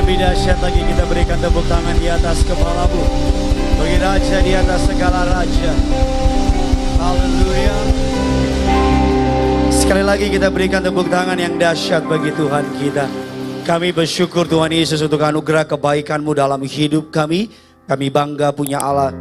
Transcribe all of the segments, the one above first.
lebih dahsyat lagi kita berikan tepuk tangan di atas kepalamu. Bagi Raja di atas segala Raja. Haleluya. Sekali lagi kita berikan tepuk tangan yang dahsyat bagi Tuhan kita. Kami bersyukur Tuhan Yesus untuk anugerah kebaikan-Mu dalam hidup kami. Kami bangga punya Allah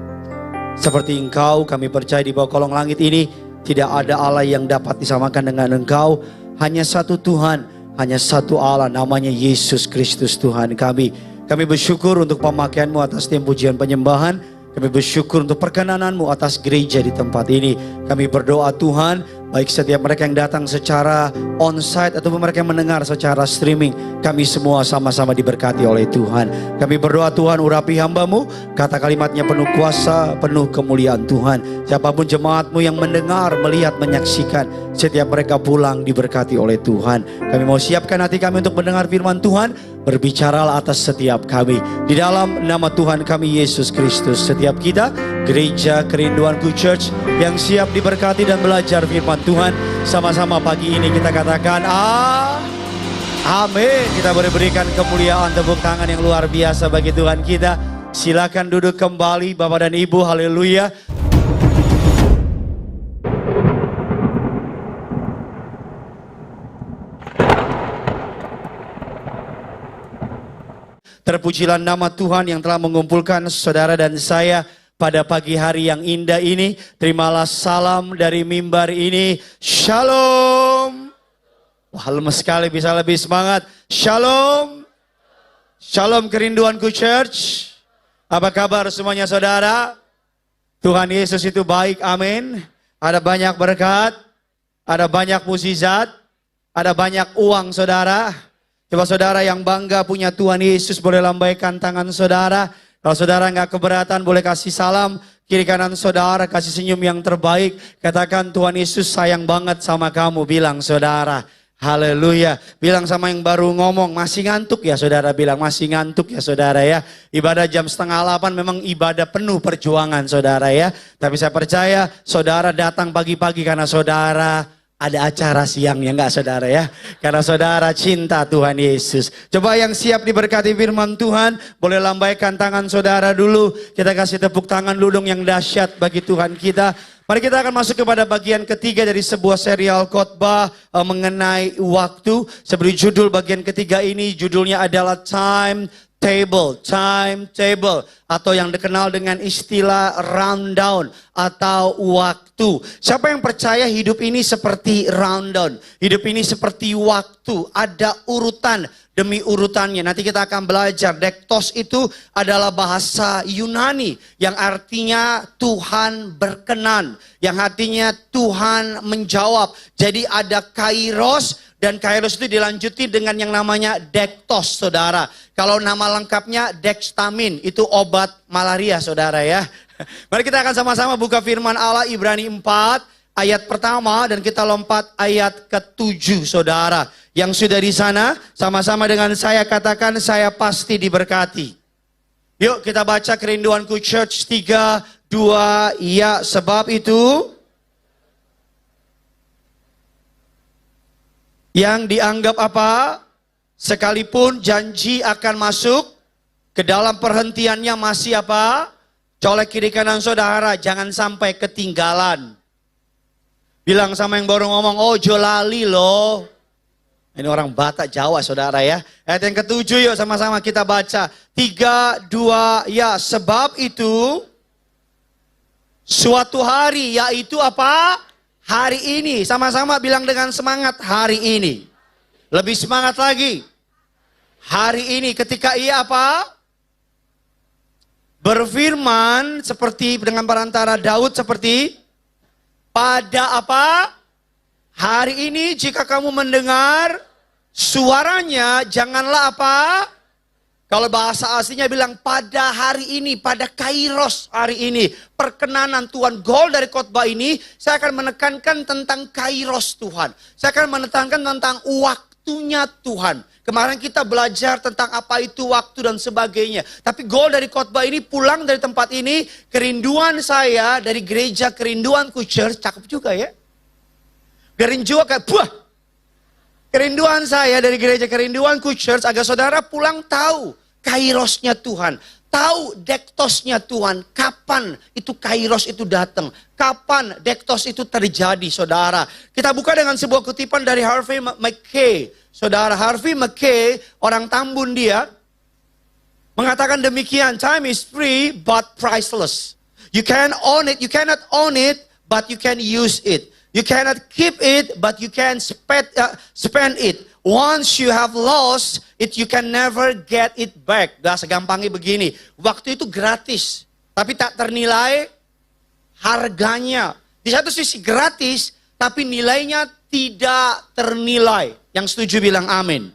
seperti Engkau. Kami percaya di bawah kolong langit ini tidak ada Allah yang dapat disamakan dengan Engkau. Hanya satu Tuhan, hanya satu Allah, namanya Yesus Kristus Tuhan kami. Kami bersyukur untuk pemakaian-Mu atas tim pujian penyembahan. Kami bersyukur untuk perkenanan-Mu atas gereja di tempat ini. Kami berdoa Tuhan, baik setiap mereka yang datang secara onsite ataupun mereka yang mendengar secara streaming, kami semua sama-sama diberkati oleh Tuhan. Kami berdoa Tuhan, urapi hamba-Mu, kata kalimatnya penuh kuasa, penuh kemuliaan Tuhan. Siapapun jemaat-Mu yang mendengar, melihat, menyaksikan, setiap mereka pulang diberkati oleh Tuhan. Kami mau siapkan hati kami untuk mendengar firman Tuhan. Berbicaralah atas setiap kami. Di dalam nama Tuhan kami Yesus Kristus, setiap kita Gereja Kerinduanku Church yang siap diberkati dan belajar firman Tuhan. Sama-sama pagi ini kita katakan amin. Kita boleh berikan kemuliaan, tepuk tangan yang luar biasa bagi Tuhan kita. Silakan duduk kembali Bapak dan Ibu. Haleluya. Terpujilah nama Tuhan yang telah mengumpulkan saudara dan saya pada pagi hari yang indah ini. Terimalah salam dari mimbar ini. Shalom. Wah, lemes sekali, bisa lebih semangat. Shalom. Shalom Kerinduanku Church. Apa kabar semuanya saudara? Tuhan Yesus itu baik, amin. Ada banyak berkat, ada banyak mukjizat, ada banyak uang saudara. Coba saudara yang bangga punya Tuhan Yesus boleh lambaikan tangan saudara. Kalau saudara nggak keberatan boleh kasih salam. Kiri kanan saudara kasih senyum yang terbaik. Katakan Tuhan Yesus sayang banget sama kamu. Bilang saudara. Haleluya. Bilang sama yang baru ngomong. Masih ngantuk ya saudara. Bilang masih ngantuk ya saudara ya. Ibadah jam 7:30 memang ibadah penuh perjuangan saudara ya. Tapi saya percaya saudara datang pagi-pagi karena saudara ada acara siangnya enggak saudara ya. Karena saudara cinta Tuhan Yesus. Coba yang siap diberkati firman Tuhan. Boleh lambaikan tangan saudara dulu. Kita kasih tepuk tangan dulu yang dahsyat bagi Tuhan kita. Mari kita akan masuk kepada bagian ketiga dari sebuah serial khotbah mengenai waktu. Seberi judul bagian ketiga ini judulnya adalah Timetable, atau yang dikenal dengan istilah rundown atau waktu. Siapa yang percaya hidup ini seperti rundown, hidup ini seperti waktu, ada urutan demi urutannya. Nanti kita akan belajar. Dektos itu adalah bahasa Yunani yang artinya Tuhan berkenan, yang artinya Tuhan menjawab. Jadi ada kairos. Dan kairos itu dilanjuti dengan yang namanya dektos, saudara. Kalau nama lengkapnya dextamin, itu obat malaria, saudara ya. Mari kita akan sama-sama buka firman Allah Ibrani 4, ayat pertama. Dan kita lompat ayat ke-7, saudara. Yang sudah di sana, sama-sama dengan saya katakan, saya pasti diberkati. Yuk kita baca Kerinduanku Church 3, 2, ya sebab itu yang dianggap apa? Sekalipun janji akan masuk ke dalam perhentiannya masih apa? Colek kiri kanan saudara, jangan sampai ketinggalan. Bilang sama yang baru ngomong, oh jolali loh. Ini orang Batak Jawa saudara ya. Ayat yang ke-7 yuk sama-sama kita baca. 3, 2, ya sebab itu suatu hari, yaitu apa? Hari ini, sama-sama bilang dengan semangat, hari ini. Lebih semangat lagi. Hari ini ketika ia apa? Berfirman seperti dengan perantara Daud seperti pada apa? Hari ini jika kamu mendengar suaranya janganlah apa? Kalau bahasa aslinya bilang pada hari ini, pada kairos hari ini. Perkenanan Tuhan, goal dari khotbah ini, saya akan menekankan tentang kairos Tuhan. Saya akan menekankan tentang waktunya Tuhan. Kemarin kita belajar tentang apa itu waktu dan sebagainya. Tapi goal dari khotbah ini, pulang dari tempat ini, kerinduan saya dari gereja Kerinduanku Church, cakep juga ya. Kerinduan kayak, buah. Kerinduan saya dari gereja Kerinduanku Church agar saudara pulang tahu kairosnya Tuhan. Tahu dektosnya Tuhan. Kapan itu kairos itu datang. Kapan dektos itu terjadi saudara. Kita buka dengan sebuah kutipan dari Harvey Mackay. Saudara Harvey Mackay, orang Tambun dia, mengatakan demikian. Time is free but priceless. You can own it, you cannot own it, but you can use it. You cannot keep it, but you can spend it. Once you have lost it, you can never get it back. Bahasa gampangnya begini, waktu itu gratis, tapi tak ternilai harganya. Di satu sisi gratis, tapi nilainya tidak ternilai. Yang setuju bilang amin.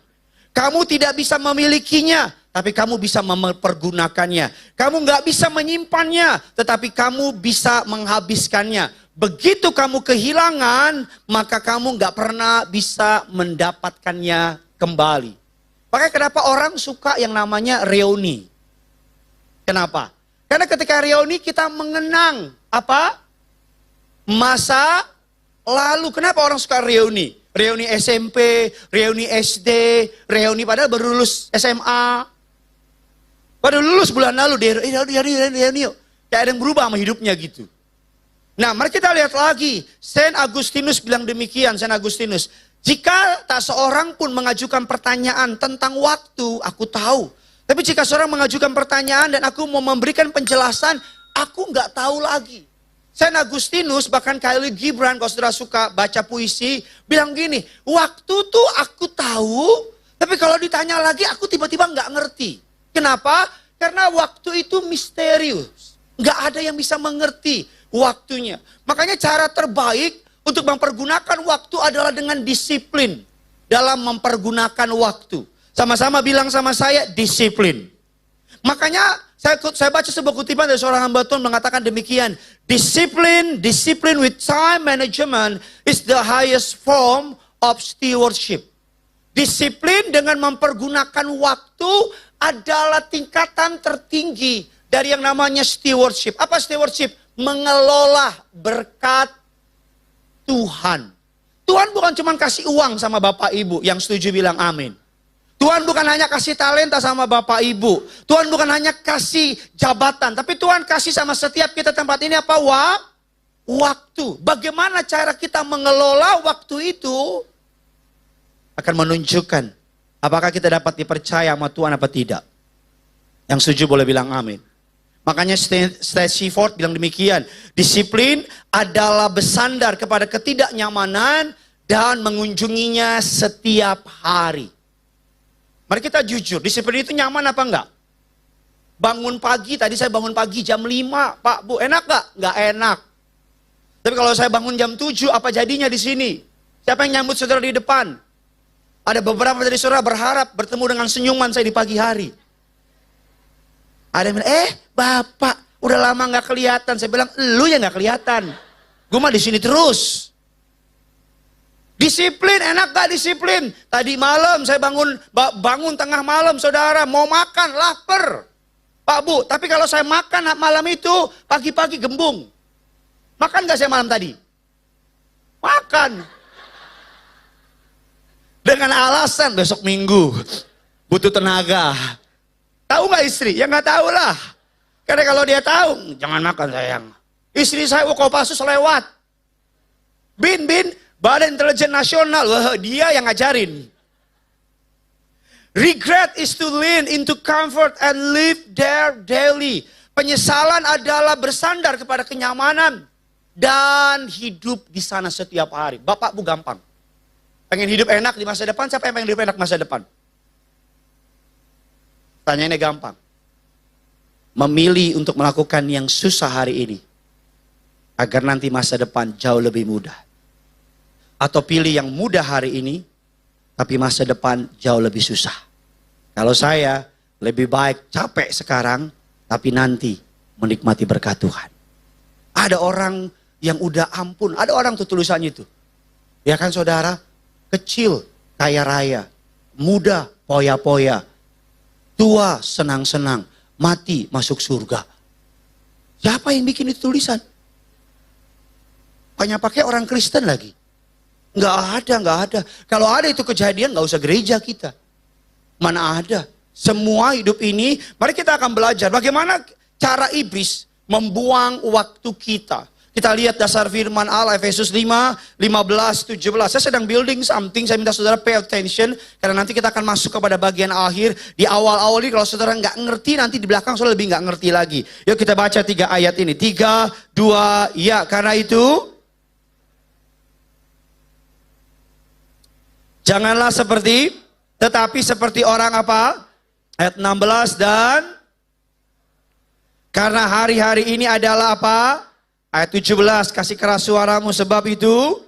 Kamu tidak bisa memilikinya, tapi kamu bisa mempergunakannya. Kamu nggak bisa menyimpannya, tetapi kamu bisa menghabiskannya. Begitu kamu kehilangan, maka kamu nggak pernah bisa mendapatkannya kembali. Makanya kenapa orang suka yang namanya reuni? Kenapa? Karena ketika reuni kita mengenang apa? Masa lalu. Kenapa orang suka reuni? Reuni SMP, reuni SD, reuni padahal baru lulus SMA. Baru lulus bulan lalu, reuni yuk. Kayak ada yang berubah sama hidupnya gitu. Nah, mari kita lihat lagi. Saint Agustinus bilang demikian, Saint Agustinus. Jika tak seorang pun mengajukan pertanyaan tentang waktu, aku tahu. Tapi jika seorang mengajukan pertanyaan dan aku mau memberikan penjelasan, aku nggak tahu lagi. Saint Agustinus, bahkan Khalil Gibran, kalau saudara suka baca puisi, bilang gini, waktu tuh aku tahu, tapi kalau ditanya lagi aku tiba-tiba nggak ngerti. Kenapa? Karena waktu itu misterius. Nggak ada yang bisa mengerti waktunya. Makanya cara terbaik untuk mempergunakan waktu adalah dengan disiplin dalam mempergunakan waktu. Sama-sama bilang sama saya, disiplin. Makanya saya baca sebuah kutipan dari seorang hamba Tuhan mengatakan demikian. Discipline with time management is the highest form of stewardship. Disiplin dengan mempergunakan waktu adalah tingkatan tertinggi dari yang namanya stewardship. Apa stewardship? Mengelola berkat Tuhan. Tuhan bukan cuma kasih uang sama Bapak Ibu, yang setuju bilang amin. Tuhan bukan hanya kasih talenta sama Bapak Ibu. Tuhan bukan hanya kasih jabatan, tapi Tuhan kasih sama setiap kita tempat ini apa? Waktu. Bagaimana cara kita mengelola waktu itu akan menunjukkan apakah kita dapat dipercaya sama Tuhan apa tidak. Yang setuju boleh bilang amin. Makanya Stacy Ford bilang demikian. Disiplin adalah bersandar kepada ketidaknyamanan dan mengunjunginya setiap hari. Mari kita jujur, disiplin itu nyaman apa enggak? Bangun pagi, tadi saya bangun pagi jam 5, Pak, Bu, enak enggak? Enggak enak. Tapi kalau saya bangun jam 7, apa jadinya di sini? Siapa yang nyambut saudara di depan? Ada beberapa dari saudara berharap bertemu dengan senyuman saya di pagi hari. Ada yang bilang, Bapak, udah lama nggak kelihatan. Saya bilang, lu yang nggak kelihatan. Gue mah di sini terus. Disiplin, enak gak disiplin? Tadi malam saya bangun tengah malam, saudara, mau makan, lapar. Pak Bu, tapi kalau saya makan malam itu, pagi-pagi gembung. Makan gak saya malam tadi? Makan. Dengan alasan besok Minggu, butuh tenaga. Tahu nggak istri? Ya nggak tahu lah. Karena kalau dia tahu, jangan makan sayang. Istri saya Kopassus lewat. Bin, Badan Intelijen Nasional, wah, dia yang ngajarin. Regret is to lean into comfort and live there daily. Penyesalan adalah bersandar kepada kenyamanan dan hidup di sana setiap hari. Bapak Bu gampang. Pengen hidup enak di masa depan, siapa yang pengen hidup enak masa depan? Tanyainnya gampang. Memilih untuk melakukan yang susah hari ini. Agar nanti masa depan jauh lebih mudah. Atau pilih yang mudah hari ini. Tapi masa depan jauh lebih susah. Kalau saya lebih baik capek sekarang. Tapi nanti menikmati berkat Tuhan. Ada orang yang udah ampun. Ada orang tuh tulisannya itu. Ya kan saudara? Kecil kaya raya. Muda poya-poya. Tua senang-senang, mati masuk surga. Siapa yang bikin itu tulisan? Banyak pakai orang Kristen lagi. Nggak ada. Kalau ada itu kejadian, nggak usah gereja kita. Mana ada. Semua hidup ini, mari kita akan belajar bagaimana cara iblis membuang waktu kita. Kita lihat dasar firman Allah, Efesus 5, 15, 17. Saya sedang building something, saya minta saudara pay attention. Karena nanti kita akan masuk kepada bagian akhir. Di awal-awal ini kalau saudara nggak ngerti, nanti di belakang saudara lebih nggak ngerti lagi. Yuk kita baca 3 ayat ini. 3, 2, ya. Karena itu, janganlah seperti, tetapi seperti orang apa? Ayat 16 dan, karena hari-hari ini adalah apa? Ayat 17, kasih keras suaramu sebab itu.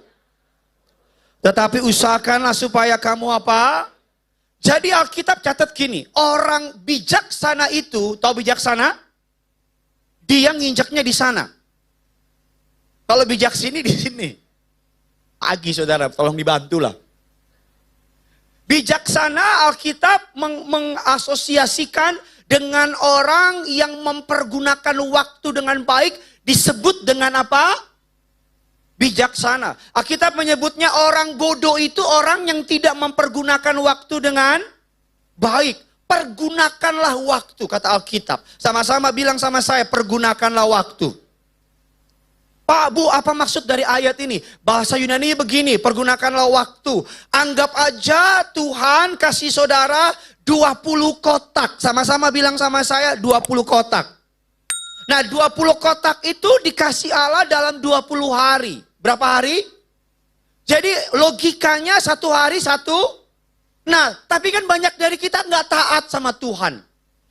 Tetapi usahakanlah supaya kamu apa? Jadi Alkitab catat gini, orang bijaksana itu, tahu bijaksana? Dia nginjaknya di sana. Kalau bijak sini di sini. Pagi saudara, tolong dibantulah. Bijaksana Alkitab mengasosiasikan dengan orang yang mempergunakan waktu dengan baik. Disebut dengan apa? Bijaksana. Alkitab menyebutnya orang bodoh itu orang yang tidak mempergunakan waktu dengan baik. Pergunakanlah waktu, kata Alkitab. Sama-sama bilang sama saya, pergunakanlah waktu. Pak, Bu, apa maksud dari ayat ini? Bahasa Yunani begini, pergunakanlah waktu. Anggap aja Tuhan kasih saudara 20 kotak. Sama-sama bilang sama saya, 20 kotak. Nah 20 kotak itu dikasih Allah dalam 20 hari. Berapa hari? Jadi logikanya 1 hari 1. Nah tapi kan banyak dari kita nggak taat sama Tuhan.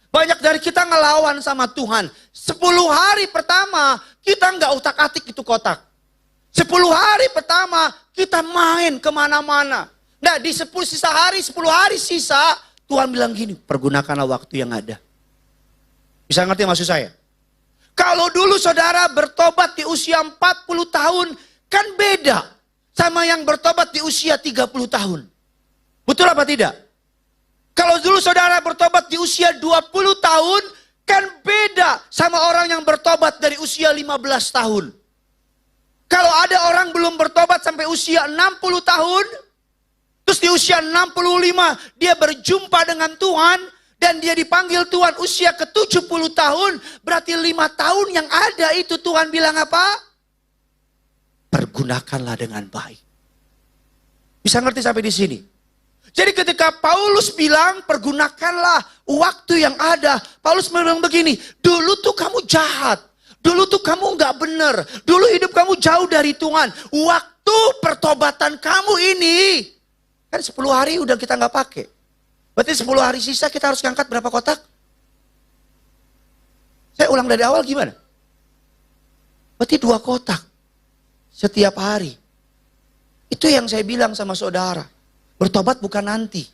Banyak dari kita ngelawan sama Tuhan. 10 hari pertama kita nggak utak-atik itu kotak. 10 hari pertama kita main kemana-mana. Nah di 10 hari sisa Tuhan bilang gini, pergunakanlah waktu yang ada. Bisa ngerti maksud saya? Kalau dulu saudara bertobat di usia 40 tahun, kan beda sama yang bertobat di usia 30 tahun. Betul apa tidak? Kalau dulu saudara bertobat di usia 20 tahun, kan beda sama orang yang bertobat dari usia 15 tahun. Kalau ada orang belum bertobat sampai usia 60 tahun, terus di usia 65 dia berjumpa dengan Tuhan, dan dia dipanggil Tuhan usia ke-70 tahun. Berarti 5 tahun yang ada itu Tuhan bilang apa? Pergunakanlah dengan baik. Bisa ngerti sampai di sini? Jadi ketika Paulus bilang pergunakanlah waktu yang ada. Paulus bilang begini, dulu tuh kamu jahat. Dulu tuh kamu nggak benar. Dulu hidup kamu jauh dari Tuhan. Waktu pertobatan kamu ini. Kan 10 hari udah kita nggak pakai. Berarti 10 hari sisa kita harus ngangkat berapa kotak? Saya ulang dari awal gimana? Berarti 2 kotak. Setiap hari. Itu yang saya bilang sama saudara. Bertobat bukan nanti.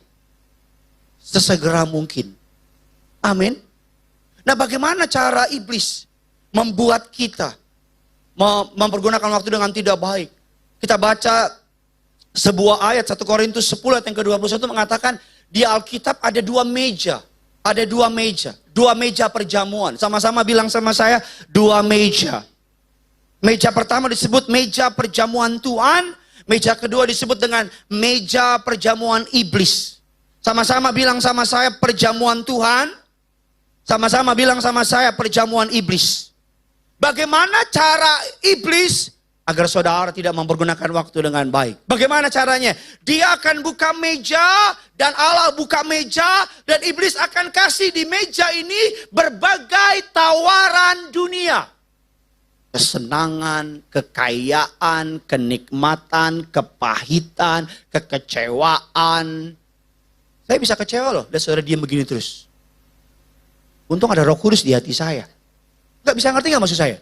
Sesegera mungkin. Amin. Nah bagaimana cara iblis membuat kita mempergunakan waktu dengan tidak baik? Kita baca sebuah ayat 1 Korintus 10 ayat yang ke-21 mengatakan, di Alkitab ada 2 meja. Ada 2 meja. 2 meja perjamuan. Sama-sama bilang sama saya, 2 meja. Meja pertama disebut meja perjamuan Tuhan. Meja kedua disebut dengan meja perjamuan iblis. Sama-sama bilang sama saya, perjamuan Tuhan. Sama-sama bilang sama saya, perjamuan iblis. Bagaimana cara iblis agar saudara tidak mempergunakan waktu dengan baik? Bagaimana caranya? Dia akan buka meja dan Allah buka meja dan iblis akan kasih di meja ini berbagai tawaran dunia. Kesenangan, kekayaan, kenikmatan, kepahitan, kekecewaan. Saya bisa kecewa loh, dan saudara diam begini terus. Untung ada Roh Kudus di hati saya. Gak bisa ngerti gak maksud saya?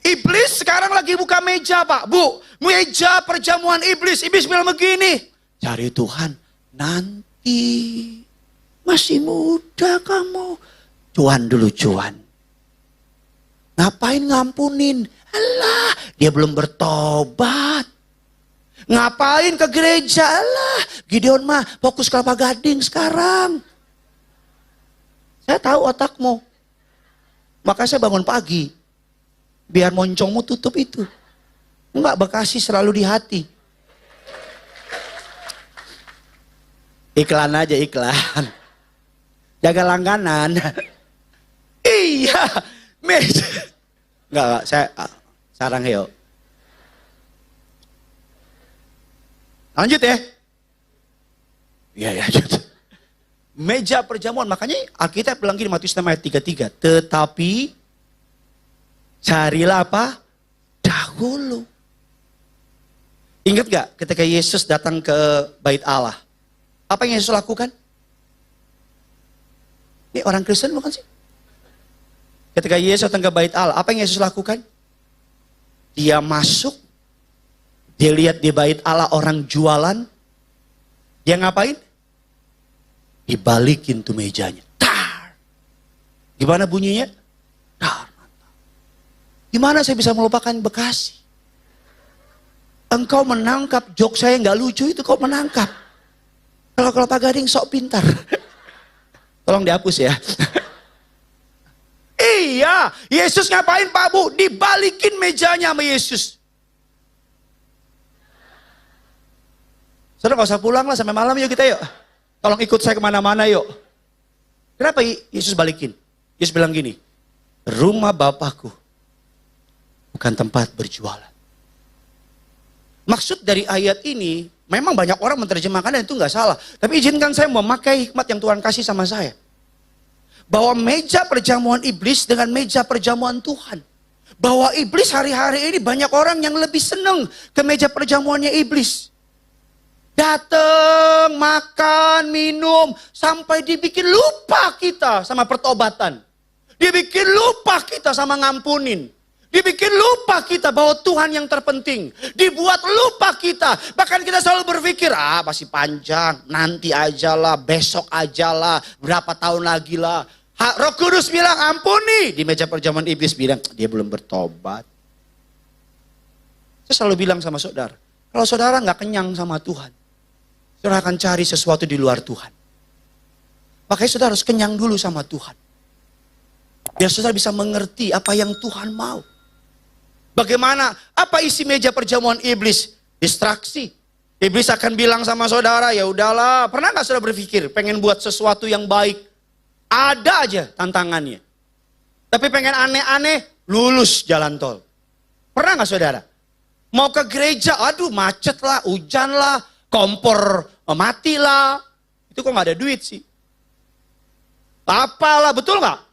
Iblis sekarang lagi buka meja Pak, Bu. Meja perjamuan iblis. Iblis bilang begini, cari Tuhan nanti. Masih muda kamu. Cuan dulu cuan. Ngapain ngampunin? Alah, dia belum bertobat. Ngapain ke gereja? Alah, Gideon mah fokus Kelapa Gading sekarang. Saya tahu otakmu. Maka saya bangun pagi. Biar moncongmu tutup itu. Enggak, Bekasi selalu di hati. Iklan aja, iklan. Jaga langganan. Iya, meja. Enggak, saya sarang yuk. Lanjut ya. Iya, lanjut. Meja perjamuan, makanya Alkitab bilang gini, Matius 6 ayat 33. Tetapi carilah apa? Dahulu. Ingat gak ketika Yesus datang ke bait Allah? Apa yang Yesus lakukan? Ini orang Kristen bukan sih? Ketika Yesus datang ke bait Allah, apa yang Yesus lakukan? Dia masuk, dia lihat di bait Allah orang jualan. Dia ngapain? Dibalikin tuh mejanya. Tar. Gimana bunyinya? Tar. Gimana saya bisa melupakan Bekasi? Engkau menangkap jok saya nggak lucu itu, kau menangkap. Kalau Pak Gading sok pintar. Tolong dihapus ya. Iya, Yesus ngapain Pak Bu? Dibalikin mejanya sama Yesus. Saudara gak usah pulang lah sampai malam yuk kita yuk. Tolong ikut saya kemana-mana yuk. Kenapa Yesus balikin? Yesus bilang gini, rumah Bapakku bukan tempat berjualan. Maksud dari ayat ini, memang banyak orang menerjemahkan dan itu nggak salah. Tapi izinkan saya memakai hikmat yang Tuhan kasih sama saya. Bahwa meja perjamuan iblis dengan meja perjamuan Tuhan. Bahwa iblis hari-hari ini banyak orang yang lebih senang ke meja perjamuannya iblis. Datang, makan, minum, sampai dibikin lupa kita sama pertobatan. Dibikin lupa kita sama ngampunin. Dibikin lupa kita bahwa Tuhan yang terpenting. Dibuat lupa kita. Bahkan kita selalu berpikir, masih panjang, nanti ajalah, besok ajalah, berapa tahun lagi lah. Roh Kudus bilang ampuni. Di meja perjamuan iblis bilang, dia belum bertobat. Saya selalu bilang sama saudara, kalau saudara nggak kenyang sama Tuhan, saudara akan cari sesuatu di luar Tuhan. Makanya saudara harus kenyang dulu sama Tuhan. Biar saudara bisa mengerti apa yang Tuhan mau. Bagaimana, apa isi meja perjamuan iblis? Distraksi. Iblis akan bilang sama saudara, ya udahlah. Pernah gak saudara berpikir pengen buat sesuatu yang baik? Ada aja tantangannya. Tapi pengen aneh-aneh, lulus jalan tol. Pernah gak saudara? Mau ke gereja, aduh macet lah, hujan lah, kompor mati lah. Itu kok gak ada duit sih. Apalah, betul gak?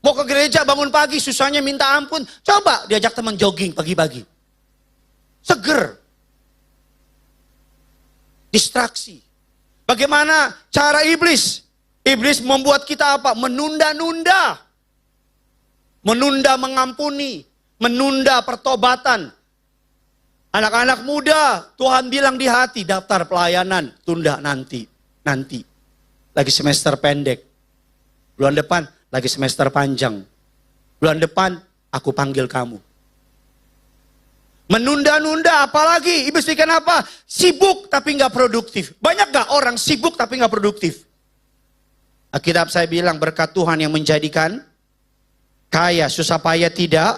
Mau ke gereja bangun pagi, susahnya minta ampun. Coba diajak teman jogging pagi-pagi. Seger. Distraksi. Bagaimana cara iblis? Iblis membuat kita apa? Menunda-nunda. Menunda mengampuni. Menunda pertobatan. Anak-anak muda, Tuhan bilang di hati, daftar pelayanan, tunda nanti. Nanti. Lagi semester pendek. Bulan depan, lagi semester panjang. Bulan depan, aku panggil kamu. Menunda-nunda, apalagi iblis bikin apa? Sibuk tapi nggak produktif. Banyak gak orang sibuk tapi nggak produktif? Alkitab saya bilang berkat Tuhan yang menjadikan kaya, susah payah tidak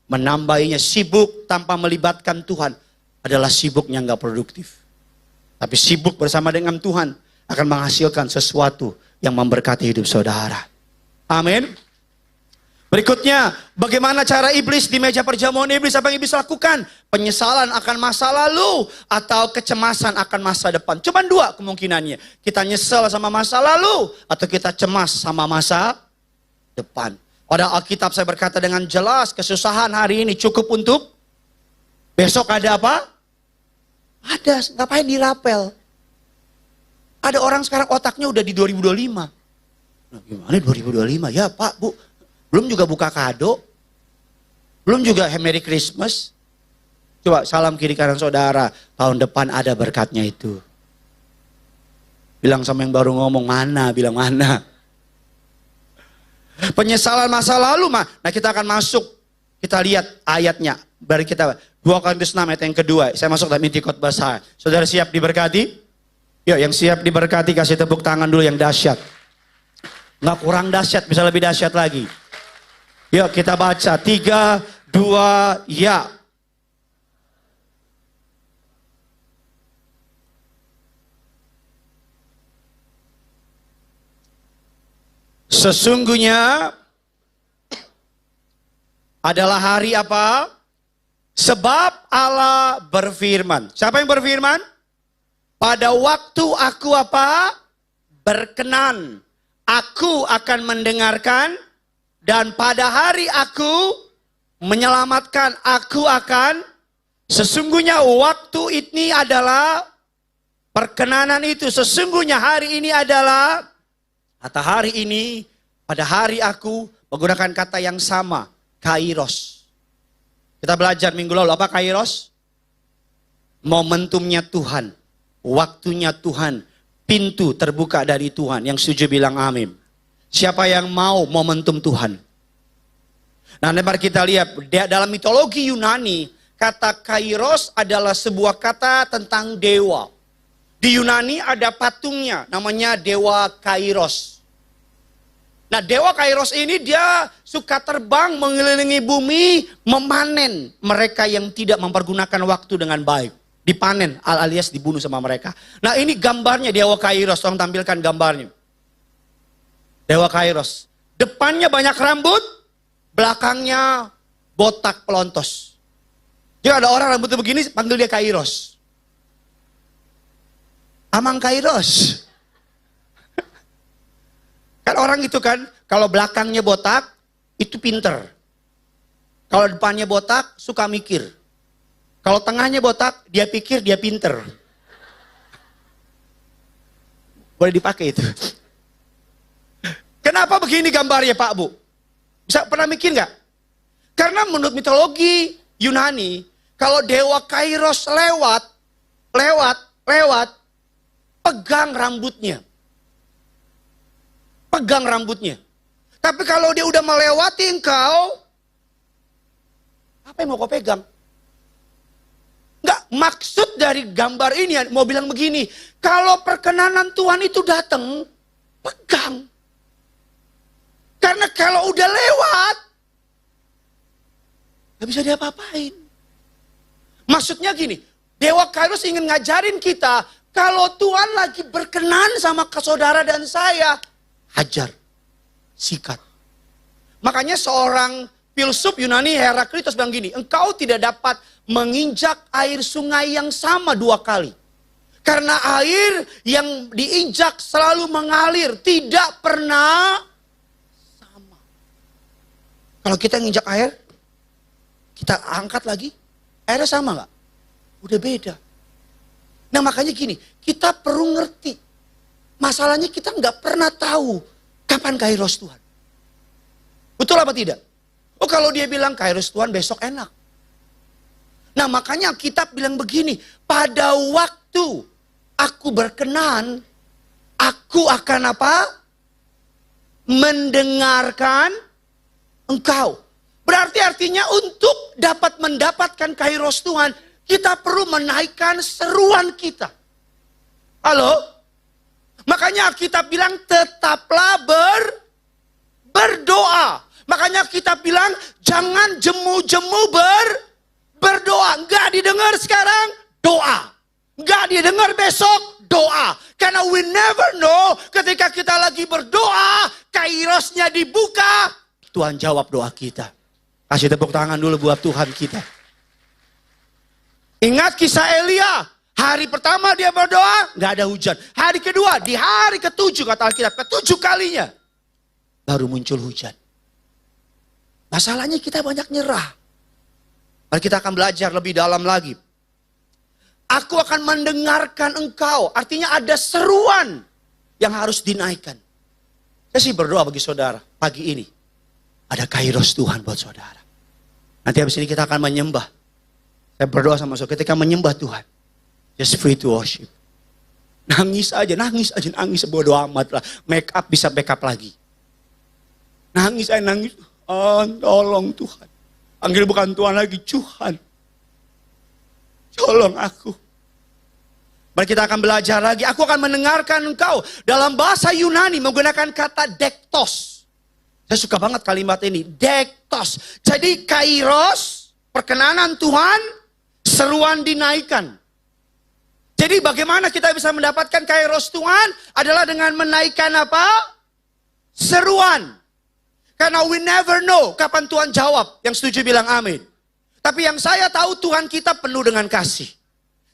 menambahinya. Sibuk tanpa melibatkan Tuhan adalah sibuknya nggak produktif. Tapi sibuk bersama dengan Tuhan akan menghasilkan sesuatu yang memberkati hidup saudara. Amin. Berikutnya, bagaimana cara iblis di meja perjamuan iblis? Apa yang iblis lakukan? Penyesalan akan masa lalu atau kecemasan akan masa depan. Cuma dua kemungkinannya. Kita nyesel sama masa lalu atau kita cemas sama masa depan. Pada Alkitab saya berkata dengan jelas, kesusahan hari ini cukup untuk besok ada apa? Ada, ngapain dirapel? Ada orang sekarang otaknya udah di 2025. Nah, gimana 2025? Ya Pak, Bu. Belum juga buka kado. Belum juga Merry Christmas. Coba salam kiri kanan saudara. Tahun depan ada berkatnya itu. Bilang sama yang baru ngomong, mana? Bilang mana? Penyesalan masa lalu mah. Nah kita akan masuk. Kita lihat ayatnya. Baru kita 2 Korintus 6 ayat yang kedua. Saya masuk dalam inti khotbah saya. Saudara siap diberkati? Yuk yang siap diberkati kasih tepuk tangan dulu yang dahsyat. Nggak kurang dahsyat, bisa lebih dahsyat lagi. Yuk kita baca 3, 2, ya. Sesungguhnya adalah hari apa? Sebab Allah berfirman. Siapa yang berfirman? Pada waktu aku apa? Berkenan. Aku akan mendengarkan. Dan pada hari aku menyelamatkan. Aku akan. Sesungguhnya waktu ini adalah perkenanan itu. Sesungguhnya hari ini adalah. Kata hari ini. Pada hari aku menggunakan kata yang sama. Kairos. Kita belajar minggu lalu. Apa kairos? Momentumnya Tuhan. Waktunya Tuhan. Pintu terbuka dari Tuhan. Yang setuju bilang amin. Siapa yang mau momentum Tuhan? Nah, mari kita lihat. Dalam mitologi Yunani. Kata kairos adalah sebuah kata tentang dewa. Di Yunani ada patungnya. Namanya dewa Kairos. Nah, dewa Kairos ini dia suka terbang mengelilingi bumi, memanen mereka yang tidak mempergunakan waktu dengan baik. Dipanen alias dibunuh sama mereka. Nah, ini gambarnya dewa Kairos. Tolong tampilkan gambarnya. Dewa Kairos. Depannya banyak rambut, belakangnya botak pelontos. Jika ada orang rambutnya begini, panggil dia Kairos. Amang Kairos. Kan orang itu kan, kalau belakangnya botak, itu pinter. Kalau depannya botak, suka mikir. Kalau tengahnya botak, dia pikir dia pinter. Boleh dipakai itu. Kenapa begini gambarnya Pak Bu? Bisa pernah mikir nggak? Karena menurut mitologi Yunani, kalau dewa Kairos lewat, pegang rambutnya. Pegang rambutnya. Tapi kalau dia udah melewati engkau, apa yang mau kau pegang? Enggak, maksud dari gambar ini mau bilang begini, kalau perkenanan Tuhan itu datang, pegang. Karena kalau udah lewat, gak bisa diapa-apain. Maksudnya gini, Dewa Kairos ingin ngajarin kita, kalau Tuhan lagi berkenan sama saudara dan saya, hajar, sikat. Makanya seorang filsuf Yunani Heraklitus bilang gini, engkau tidak dapat menginjak air sungai yang sama 2 kali. Karena air yang diinjak selalu mengalir, tidak pernah sama. Kalau kita nginjak air, kita angkat lagi, airnya sama nggak? Udah beda. Nah makanya gini, kita perlu ngerti. Masalahnya kita nggak pernah tahu kapan kairos Tuhan. Betul apa tidak? Oh kalau dia bilang kairos Tuhan besok enak. Nah makanya Alkitab bilang begini. Pada waktu aku berkenan, aku akan apa? Mendengarkan engkau. Berarti artinya untuk dapat mendapatkan kairos Tuhan, kita perlu menaikkan seruan kita. Halo? Makanya Alkitab bilang tetaplah berdoa. Makanya Alkitab bilang jangan jemu-jemu berdoa. Enggak didengar sekarang, doa. Enggak didengar besok, doa. Karena we never know ketika kita lagi berdoa, kairosnya dibuka, Tuhan jawab doa kita. Kasih tepuk tangan dulu buat Tuhan kita. Ingat kisah Elia. Hari pertama dia berdoa, nggak ada hujan. Hari kedua, di hari ke-7 kata Alkitab, ke-7 kalinya, baru muncul hujan. Masalahnya kita banyak nyerah. Mari kita akan belajar lebih dalam lagi. Aku akan mendengarkan engkau. Artinya ada seruan yang harus dinaikkan. Saya sih berdoa bagi saudara, pagi ini. Ada kairos Tuhan buat saudara. Nanti habis ini kita akan menyembah. Saya berdoa sama saudara, ketika menyembah Tuhan. Just free to worship. Nangis aja, bodo amat lah. Make up bisa backup lagi. Nangis. Oh, tolong Tuhan. Panggil bukan Tuhan lagi, Tuhan. Tolong aku. Mari kita akan belajar lagi. Aku akan mendengarkan engkau. Dalam bahasa Yunani menggunakan kata dektos. Saya suka banget kalimat ini. Dektos. Jadi kairos, perkenanan Tuhan, seruan dinaikkan. Jadi bagaimana kita bisa mendapatkan kairos Tuhan adalah dengan menaikkan apa? seruan. Karena we never know kapan Tuhan jawab. Yang setuju bilang amin. Tapi yang saya tahu Tuhan kita penuh dengan kasih.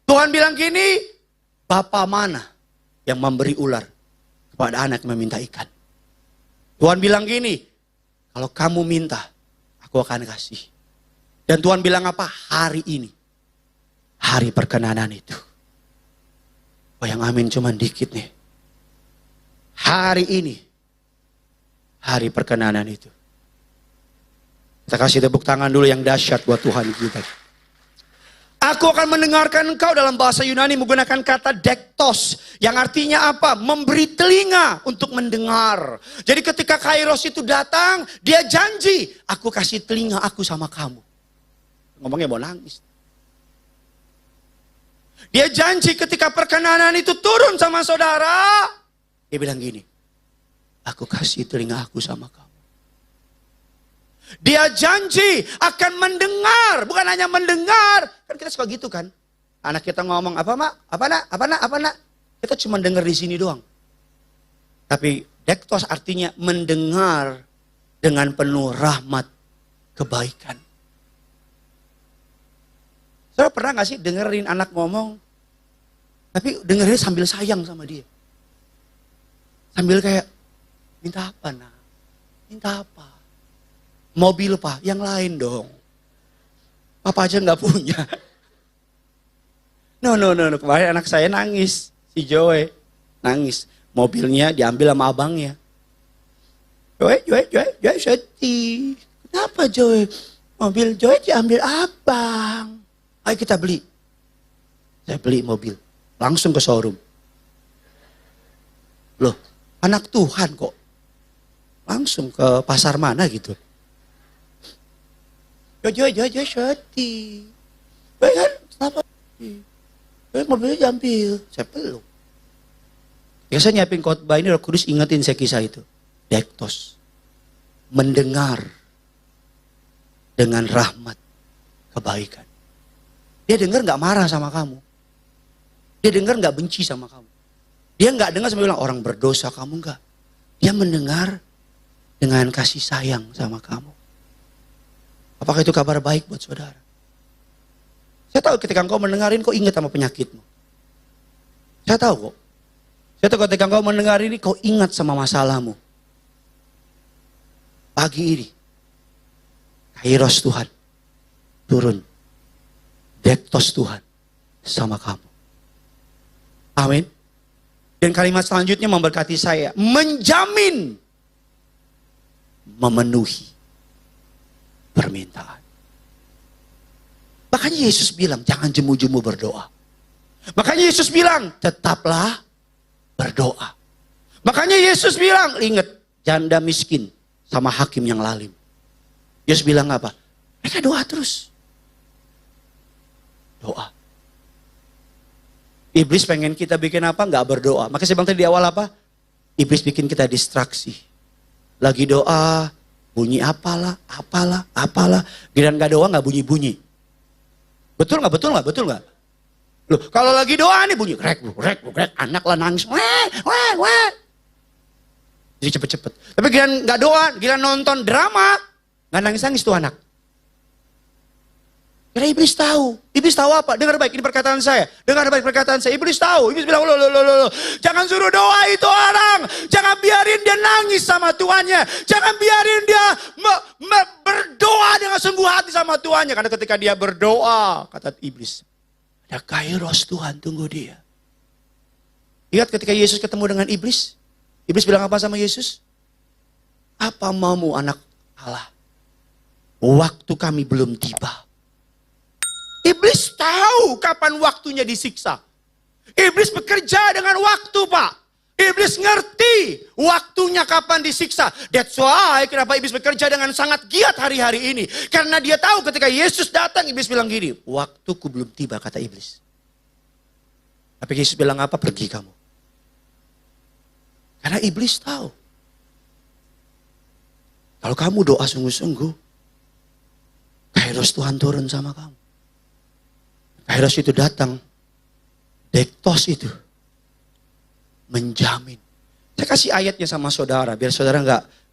Tuhan bilang gini, Bapa mana yang memberi ular kepada anak yang meminta ikan? Tuhan bilang gini, kalau kamu minta, aku akan kasih. Dan Tuhan bilang apa? Hari ini, hari perkenanan itu. Oh yang amin cuma dikit nih. Hari ini, hari perkenanan itu. Kita kasih tepuk tangan dulu yang dahsyat buat Tuhan kita. Aku akan mendengarkan engkau dalam bahasa Yunani menggunakan kata dektos. Yang artinya apa? Memberi telinga untuk mendengar. Jadi ketika Kairos itu datang, dia janji, aku kasih telinga aku sama kamu. Ngomongnya mau nangis. Dia janji ketika perkenanan itu turun sama saudara. Dia bilang gini, aku kasih telinga aku sama kamu. Dia janji akan mendengar, bukan hanya mendengar. Kan kita suka gitu kan. Anak kita ngomong, apa mak? Apa nak? Apa nak? Apa nak? Kita cuma dengar di sini doang. Tapi dektos artinya mendengar dengan penuh rahmat kebaikan. Saudara pernah gak sih dengerin anak ngomong, tapi dengerin sambil sayang sama dia? Sambil kayak, minta apa nak? Minta apa? Mobil pak, yang lain dong. Papa aja gak punya. No. Kemarin anak saya nangis. Si Joey nangis. Mobilnya diambil sama abangnya. Joey sedih. Kenapa Joey? Mobil Joey diambil abang. Ayo kita beli. Saya beli mobil. Langsung ke showroom. Loh, anak Tuhan kok. Langsung ke pasar mana gitu. Joy sedih. Kan, kenapa? Mobilnya diambil. Saya peluk. Ya saya nyiapin khotbah ini, Roh Kudus ingetin saya kisah itu. Dektos. Mendengar. Dengan rahmat. Kebaikan. Dia dengar gak marah sama kamu. Dia dengar gak benci sama kamu. Dia gak dengar sampai bilang, orang berdosa kamu gak. Dia mendengar dengan kasih sayang sama kamu. Apakah itu kabar baik buat saudara? Saya tahu ketika engkau mendengarin, kau ingat sama penyakitmu. Saya tahu kok. Saya tahu ketika engkau mendengar ini, kau ingat sama masalahmu. Pagi ini, Kairos Tuhan turun. Dektos Tuhan sama kamu. Amin. Dan kalimat selanjutnya memberkati saya. Menjamin. Memenuhi permintaan. Makanya Yesus bilang, jangan jemu-jemu berdoa. Makanya Yesus bilang, tetaplah berdoa. Makanya Yesus bilang, ingat, janda miskin sama hakim yang lalim. Yesus bilang apa? Mereka doa terus. Doa. Iblis pengen kita bikin apa? Nggak berdoa. Makanya saya bilang tadi di awal apa? Iblis bikin kita distraksi. Lagi doa, bunyi apalah. Giliran gak doa gak bunyi-bunyi. Betul gak? Loh, kalau lagi doa nih bunyi rek, anak lah nangis. Weh. Jadi cepet-cepet. Tapi giliran gak doa, giliran nonton drama, gak nangis-nangis tuh anak. Karena iblis tahu. Iblis tahu apa? Dengar baik, ini perkataan saya. Dengar baik perkataan saya. Iblis tahu. Iblis bilang, loh. Jangan suruh doa itu orang. Jangan biarin dia nangis sama Tuhannya. Jangan biarin dia berdoa dengan sungguh hati sama Tuhannya. Karena ketika dia berdoa, kata iblis, ada Kairos Tuhan tunggu dia. Ingat ketika Yesus ketemu dengan iblis. Iblis bilang apa sama Yesus? Apa maumu anak Allah? Waktu kami belum tiba. Iblis tahu kapan waktunya disiksa. Iblis bekerja dengan waktu, Pak. Iblis ngerti waktunya kapan disiksa. That's why kenapa iblis bekerja dengan sangat giat hari-hari ini. Karena dia tahu ketika Yesus datang, iblis bilang gini, waktuku belum tiba, kata iblis. Tapi Yesus bilang apa? Pergi kamu. Karena iblis tahu. Kalau kamu doa sungguh-sungguh, Kairos Tuhan turun sama kamu. Kairos itu datang, dektos itu menjamin. Saya kasih ayatnya sama saudara, biar saudara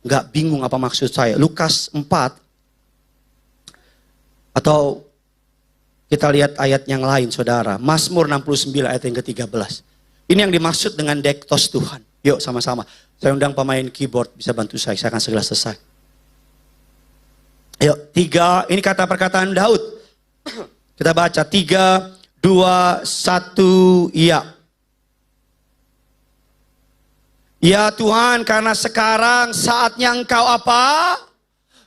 nggak bingung apa maksud saya. Lukas 4, atau kita lihat ayat yang lain saudara. Mazmur 69 ayat yang ke-13. Ini yang dimaksud dengan dektos Tuhan. Yuk sama-sama. Saya undang pemain keyboard, bisa bantu saya akan segera selesai. Yuk, 3, ini kata perkataan Daud. Kita baca 3, 2, 1, ya. Ya Tuhan, karena sekarang saatnya Engkau apa?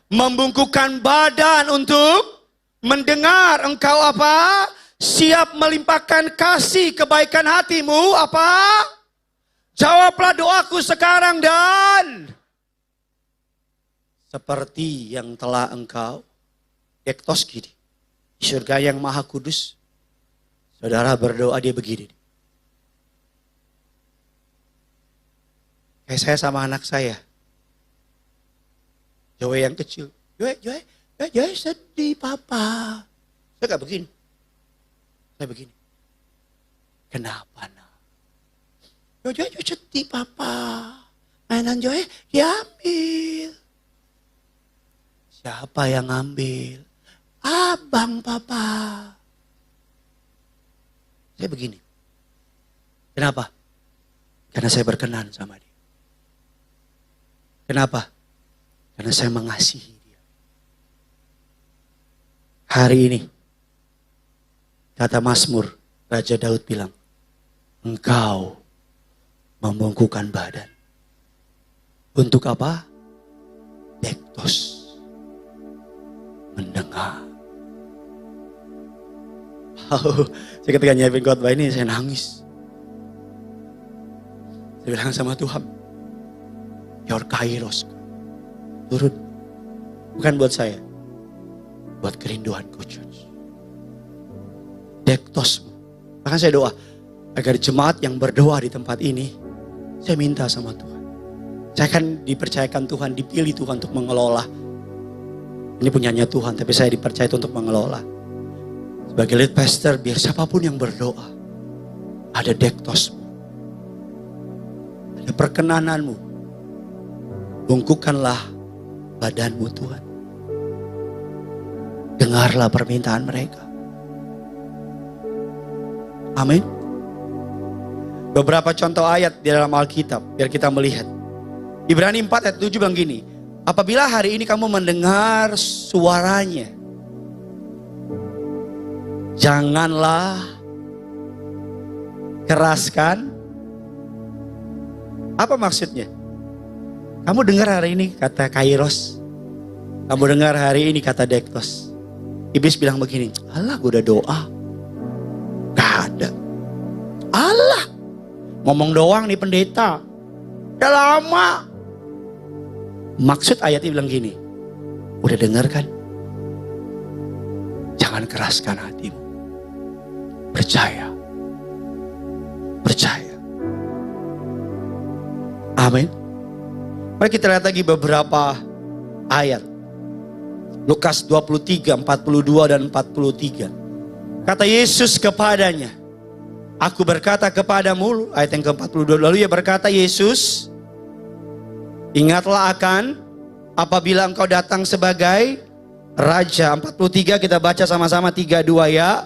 Membungkukkan badan untuk mendengar. Engkau apa? Siap melimpahkan kasih kebaikan hatimu apa? Jawablah doaku sekarang dan seperti yang telah Engkau dektos gini. Di surga yang maha kudus, saudara berdoa dia begini. Kayak saya sama anak saya. Joe yang kecil. Joe sedih papa. Saya gak begini. Saya begini. Kenapa nak? Joe sedih papa. Mainan Joe diambil. Siapa yang ngambil? Abang papa. Saya begini. Kenapa? Karena saya berkenan sama dia. Kenapa? Karena saya mengasihi dia. Hari ini, kata Mazmur, Raja Daud bilang, Engkau membungkukkan badan. Untuk apa? Dektos. Mendengar. Saya ketika nyiapin khotbah ini, saya nangis. Saya bilang sama Tuhan, Your kairos turun. Bukan buat saya. Buat kerinduanku, church. Dektosmu. Bahkan saya doa. Agar jemaat yang berdoa di tempat ini. Saya minta sama Tuhan. Saya akan dipercayakan Tuhan. Dipilih Tuhan untuk mengelola. Ini punyanya Tuhan. Tapi saya dipercaya untuk mengelola. Sebagai lead pastor. Biar siapapun yang berdoa. Ada dektosmu. Ada perkenananmu. Bungkukkanlah badanmu Tuhan. Dengarlah permintaan mereka. Amin. Beberapa contoh ayat di dalam Alkitab. Biar kita melihat. Ibrani 4 ayat 7 bilang gini. Apabila hari ini kamu mendengar suaranya. Janganlah keraskan. Apa maksudnya? Kamu dengar hari ini kata kairos. Kamu dengar hari ini kata dektos. Iblis bilang begini, Allah gue udah doa. Gak ada. Allah. Ngomong doang nih pendeta. Udah lama. Maksud ayatnya bilang gini. Udah dengar kan? Jangan keraskan hatimu. Percaya. Percaya. Amin. Mari kita lihat lagi beberapa ayat. Lukas 23, 42 dan 43. Kata Yesus kepadanya, Aku berkata kepadamu, ayat yang ke-42. Lalu ia berkata, Yesus, ingatlah akan apabila engkau datang sebagai Raja. 43 kita baca sama-sama 3-2 ya.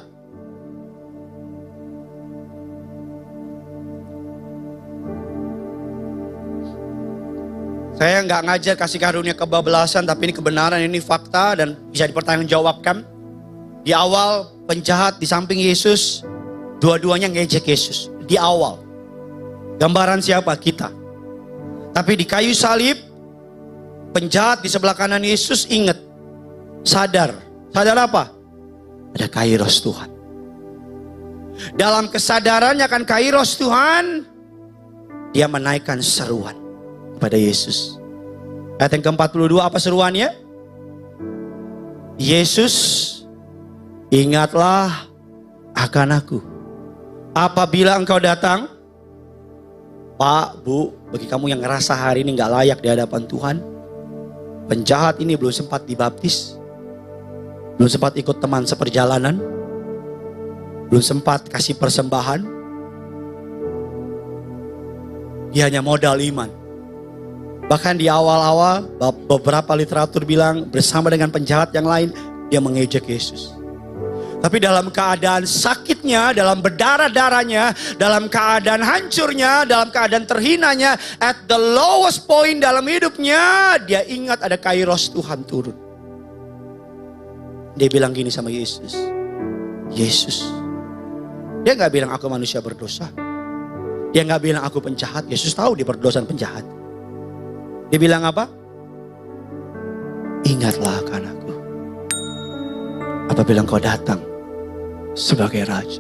Saya nggak ngajar kasih karunia kebablasan, tapi ini kebenaran, ini fakta dan bisa dipertanggungjawabkan. Di awal penjahat di samping Yesus, dua-duanya ngejek Yesus. Di awal. Gambaran siapa? Kita. Tapi di kayu salib, penjahat di sebelah kanan Yesus ingat. Sadar. Sadar apa? Ada kairos Tuhan. Dalam kesadarannya akan kairos Tuhan, dia menaikkan seruan pada Yesus. Ayat yang ke-42 apa seruannya? Yesus, ingatlah akan aku. Apabila engkau datang, Pak, Bu, bagi kamu yang ngerasa hari ini gak layak di hadapan Tuhan, penjahat ini belum sempat dibaptis, belum sempat ikut teman seperjalanan, belum sempat kasih persembahan, Dia hanya modal iman. Bahkan di awal-awal beberapa literatur bilang bersama dengan penjahat yang lain dia mengejek Yesus. Tapi dalam keadaan sakitnya, dalam berdarah-darahnya, dalam keadaan hancurnya, dalam keadaan terhinanya, at the lowest point dalam hidupnya, dia ingat ada kairos Tuhan turun. Dia bilang gini sama Yesus. Yesus. Dia gak bilang aku manusia berdosa. Dia gak bilang aku penjahat. Yesus tahu dia berdosa dan penjahat. Dia bilang apa? Ingatlah akan aku. Apabila engkau datang sebagai raja.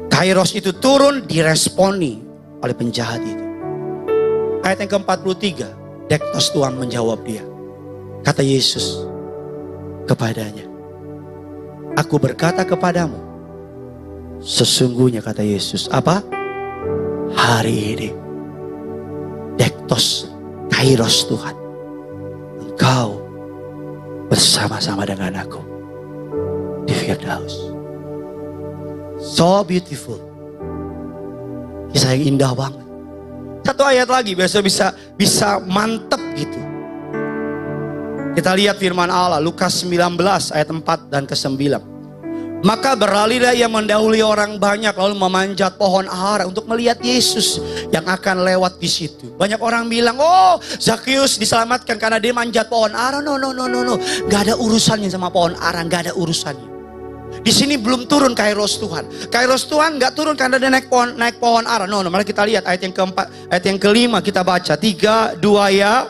Kairos itu turun diresponi oleh penjahat itu. Ayat yang ke-43. Dektos Tuhan menjawab dia. Kata Yesus kepadanya. Aku berkata kepadamu. Sesungguhnya kata Yesus. Apa? Hari ini. Dektos, kairos Tuhan. Engkau bersama-sama dengan aku di Firdaus. So beautiful. Kisah yang indah banget. Satu ayat lagi biasa bisa mantep gitu. Kita lihat firman Allah Lukas 19 ayat 4 dan ke-9. Maka beralihlah ia mendahului orang banyak lalu memanjat pohon ara untuk melihat Yesus yang akan lewat di situ. Banyak orang bilang, oh Zakheus diselamatkan karena dia manjat pohon ara. No. Gak ada urusannya sama pohon ara, gak ada urusannya. Di sini belum turun kairos Tuhan. Kairos Tuhan gak turun karena dia naik pohon ara. No. Mari kita lihat ayat yang keempat, ayat yang kelima kita baca. 3, 2 ya.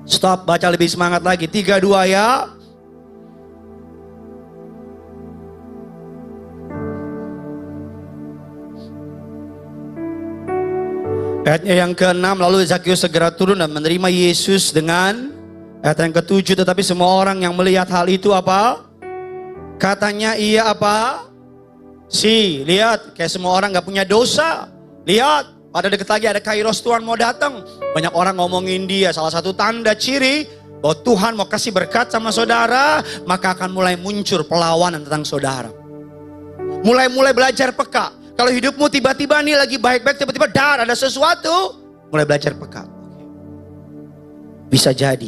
Stop, baca lebih semangat lagi. 3, 2 ya. Ayatnya yang ke-6, lalu Zakheus segera turun dan menerima Yesus dengan ayat yang ke-7. Tetapi semua orang yang melihat hal itu apa? Katanya ia apa? Lihat, kayak semua orang gak punya dosa. Lihat, pada dekat lagi ada kairos Tuhan mau datang. Banyak orang ngomongin dia, salah satu tanda ciri bahwa Tuhan mau kasih berkat sama saudara, maka akan mulai muncul perlawanan tentang saudara. Mulai belajar peka. Kalau hidupmu tiba-tiba nih lagi baik-baik, tiba-tiba ada sesuatu, mulai belajar peka. Bisa jadi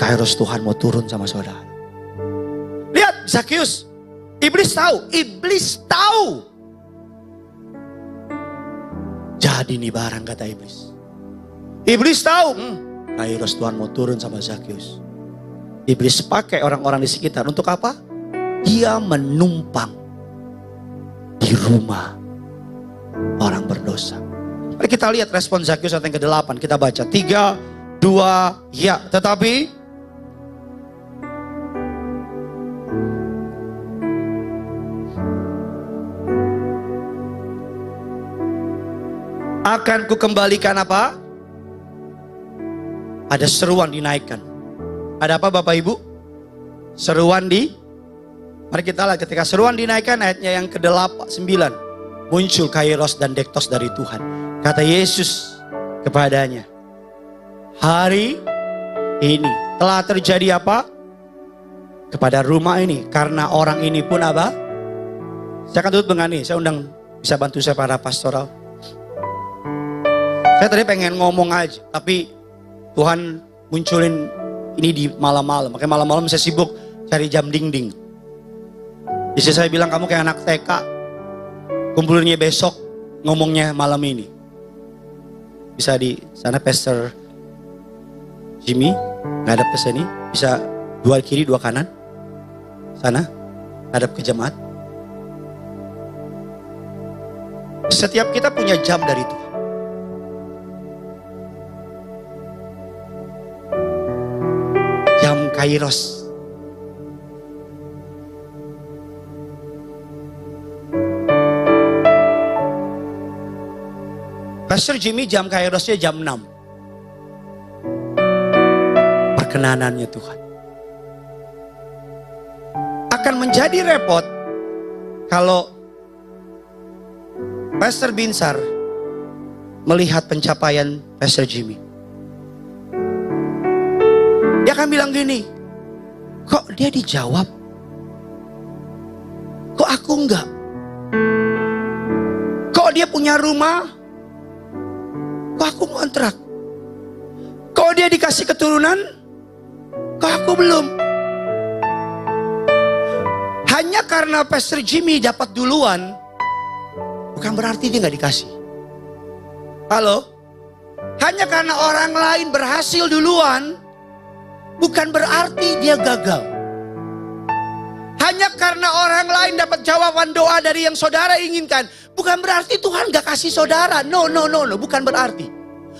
kairos Tuhan mau turun sama saudara. Lihat Zakheus, iblis tahu. Jadi nih barang kata iblis. Iblis tahu, kairos Tuhan mau turun sama Zakheus. Iblis pakai orang-orang di sekitar untuk apa? Dia menumpang di rumah orang berdosa. Mari kita lihat respon Zakheus ayat yang ke-8. Kita baca 3, 2, ya. Tetapi akan kukembalikan apa? Ada seruan dinaikkan. Ada apa Bapak Ibu? Seruan mari kita lihat ketika seruan dinaikkan ayatnya yang ke-8, 9. Muncul kairos dan dektos dari Tuhan. Kata Yesus kepadanya. Hari ini telah terjadi apa? Kepada rumah ini. Karena orang ini pun apa? Saya akan tutup dengan ini. Saya undang, bisa bantu saya para pastoral. Saya tadi pengen ngomong aja. Tapi Tuhan munculin ini di malam-malam. Makanya malam-malam saya sibuk cari jam dinding. Jadi saya bilang kamu kayak anak TK. Kumpulinnya besok, ngomongnya malam ini. Bisa di sana Pastor Jimmy, ngadap ke sini. Bisa 2 kiri 2 kanan. Sana, ngadap ke jemaat. Setiap kita punya jam dari Tuhan. Jam kairos. Pastor Jimmy jam kairosnya jam 6. Perkenanannya Tuhan. Akan menjadi repot kalau Pastor Binsar melihat pencapaian Pastor Jimmy. Dia akan bilang gini, kok dia dijawab? Kok aku enggak? punya rumah, kok aku ngontrak. Kalau dia dikasih keturunan, kok aku belum. Hanya karena Pastor Jimmy dapat duluan, bukan berarti dia gak dikasih. Halo? Hanya karena orang lain berhasil duluan, bukan berarti dia gagal. Hanya karena orang lain dapat jawaban doa dari yang saudara inginkan, bukan berarti Tuhan gak kasih saudara. No, bukan berarti.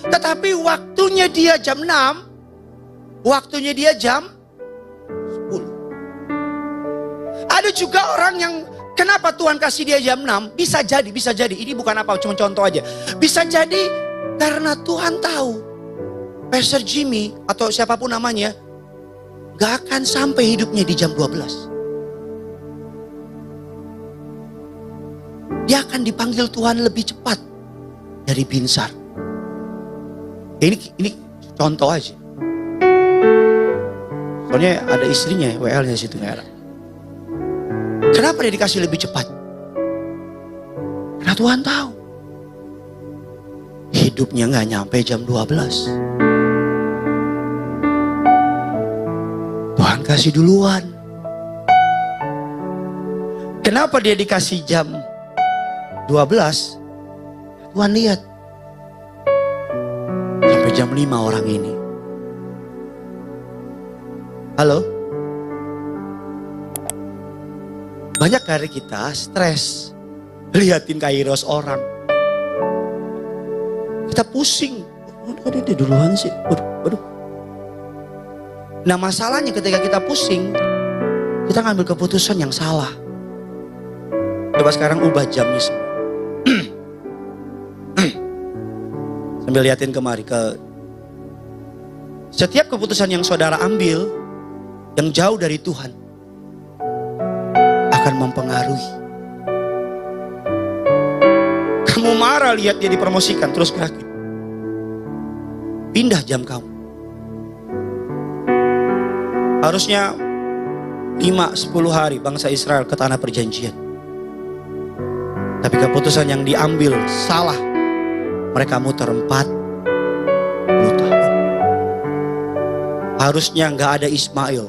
Tetapi waktunya dia jam 6, waktunya dia jam 10. Ada juga orang yang kenapa Tuhan kasih dia jam 6? Bisa jadi. Ini bukan apa, cuma contoh aja. Bisa jadi karena Tuhan tahu Pastor Jimmy atau siapapun namanya gak akan sampai hidupnya di jam 12. Dia akan dipanggil Tuhan lebih cepat dari Binsar. Ini contoh aja. Soalnya ada istrinya, WL-nya situ nggak ada. Kenapa dia dikasih lebih cepat? Karena Tuhan tahu hidupnya nggak nyampe jam 12. Tuhan kasih duluan. Kenapa dia dikasih jam 12? Tuhan lihat sampai jam 5 orang ini. Halo? Banyak dari kita stres liatin kairos orang. Kita pusing. Dia duluan sih. Waduh. Nah masalahnya ketika kita pusing, kita ngambil keputusan yang salah. Coba sekarang ubah jamnya semua. Sambil liatin kemari ke setiap keputusan yang saudara ambil yang jauh dari Tuhan akan mempengaruhi. Kamu marah lihat dia dipromosikan, terus gerakin. Pindah jam kamu. Harusnya 5-10 hari bangsa Israel ke tanah perjanjian. Tapi keputusan yang diambil salah. Mereka muter 40 tahun. Harusnya gak ada Ismail.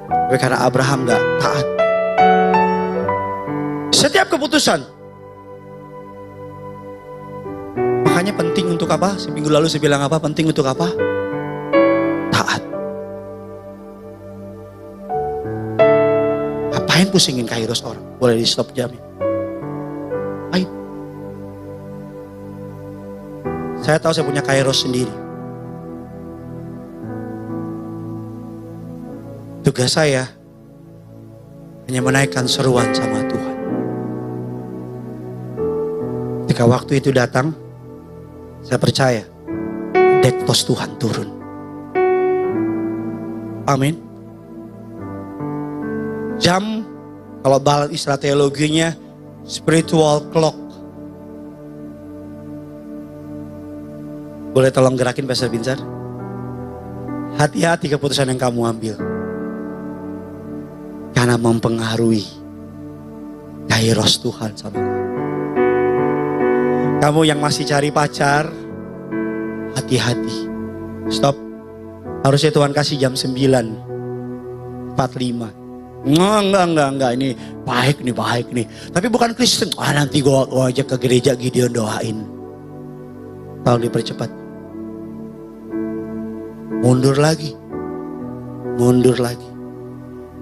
Tapi karena Abraham gak taat. Setiap keputusan. Makanya penting untuk apa? Seminggu lalu saya bilang apa? Penting untuk apa? Taat. Ngapain pusingin kairos orang? Boleh di stop jamnya. Ayo. Saya tahu saya punya kairos sendiri. Tugas saya hanya menaikkan seruan sama Tuhan. Ketika waktu itu datang, saya percaya dektos Tuhan turun. Amin. Jam, kalau balat istilah teologinya, spiritual clock. Boleh tolong gerakin Pastor Binsar? Hati-hati keputusan yang kamu ambil. Karena mempengaruhi kairos Tuhan sama kamu. Kamu yang masih cari pacar, hati-hati. Stop. Harusnya Tuhan kasih jam 9.45. Enggak. Ini baik nih. Tapi bukan Kristen. Nanti gua ajak ke gereja Gideon doain. Tolong dipercepat. Mundur lagi.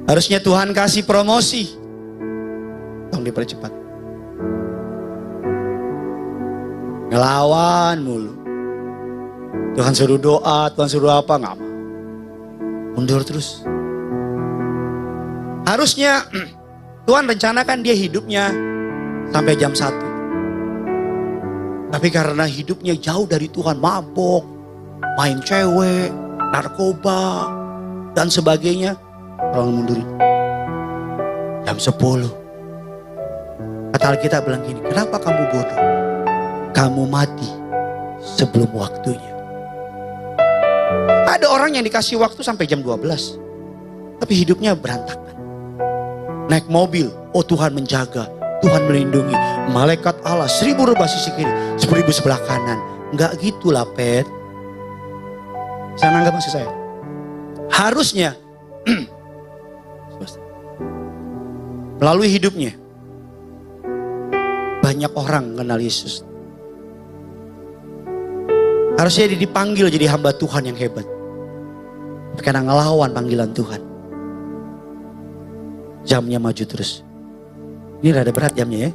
Harusnya Tuhan kasih promosi. Tolong dipercepat. Ngelawan mulu. Tuhan suruh doa, Tuhan suruh apa, nggak mau. Mundur terus. Harusnya Tuhan rencanakan dia hidupnya sampai jam 1. Tapi karena hidupnya jauh dari Tuhan, mabok, main cewek, narkoba, dan sebagainya, tolong mundurin. Jam 10. Kata Alkitab bilang gini, kenapa kamu bodoh? Kamu mati sebelum waktunya. Ada orang yang dikasih waktu sampai jam 12. Tapi hidupnya berantakan. Naik mobil, oh Tuhan menjaga. Tuhan melindungi. Malaikat Allah 1000 rebah sisi kiri, 10.000 sebelah kanan. Enggak gitulah Pet. Saya nanggap maksud saya. Harusnya melalui hidupnya banyak orang kenal Yesus. Harusnya dia dipanggil jadi hamba Tuhan yang hebat. Tapi karena ngelawan panggilan Tuhan. Jamnya maju terus. Ini rada berat jamnya ya.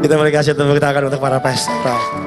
Kita boleh kasih tepuk tangan untuk para pastoral.